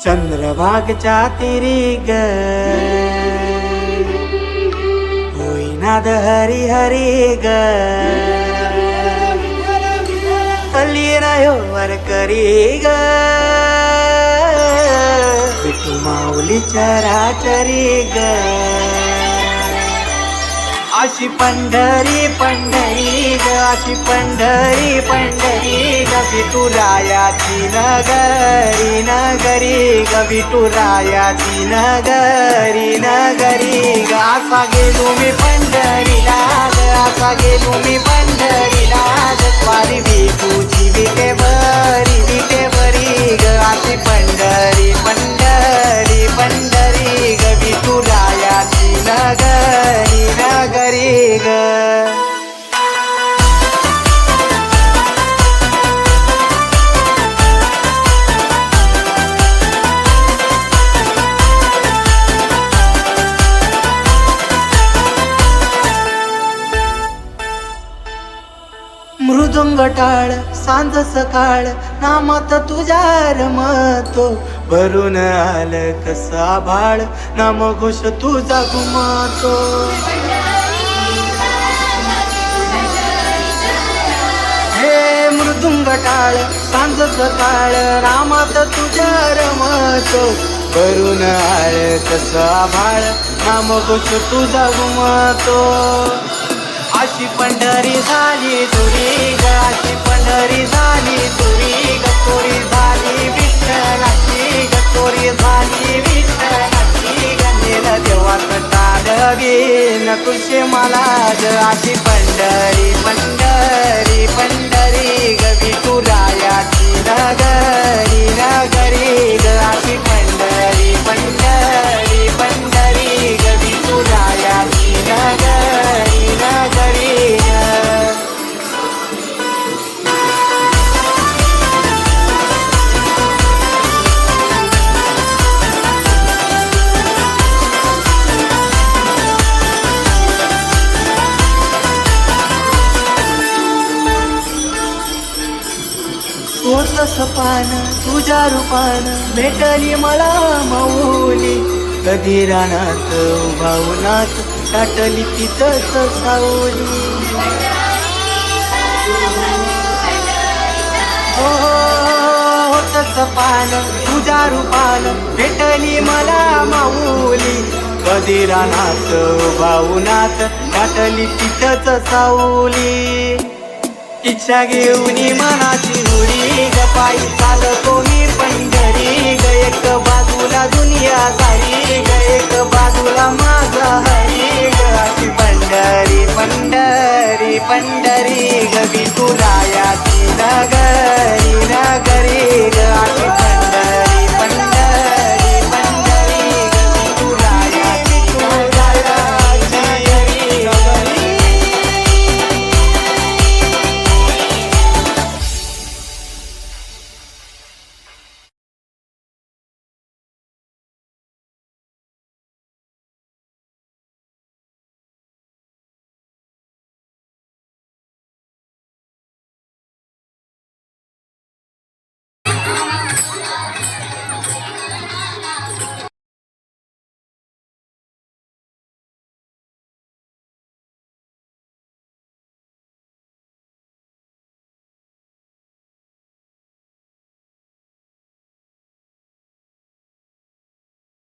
चंद्रभागच्या तिरी ग होईनाद हरी हरी ग वर करी ग विठू माऊली चराचरी ग अशी पंढरी पंढरी ग अशी पंढरी पंढरी ग विठुरायाची नगरी नगरी ग विठुरायाची नगरी नगरी ग असा गेलो मी पंढरीला ग असा गेलो मी पंढरीला ग स्वारी विठूची विटे बरी ग अशी पंढरी पंढरी पंढरी ग विठुरायाची नगरी नगरी ग मृदुंग टाळ सांज सकाळ नामात तुझ्या रमतो भरून आलं कसा भाळ नामघोष तुझा घुमतो हे मृदुंग टाळ सांज सकाळ नामात तुझ्या रमतो भरून आलं कसा भाळ नामघोष तुझा घुमतो अशी पंढरी झाली तुरी ग अशी पंढरी झाली तुरी ग चोरी झाली विठ्ठलाची ग चोरी झाली विठ्ठलाची ग नेलं देवात टाळवी न तुझे मला ग अशी पंढरी पंढरी पंढरी ग विठुरायाची नगरी नगरी ग अशी पंढरी पंढरी पंढरी ग विठुरायाची नगरी नगरी होतस पान तुझ्या रूपान भेटली मला माऊली कधी रानात उभावनात टाटली तिथंच सावली हो होतस पान तुझ्या रूपान भेटली मला माऊली कधी रानात उभावनात टाटली तिथंच सावली इच्छा घेऊन मनाची हुडी ग पायी चालतो मी पंढरी ग एक बाजूला दुनिया सारी ग एक बाजूला माझा हरी ग अशी पंढरी पंढरी पंढरी ग विठुरायाची नगरी नगरी ग अशी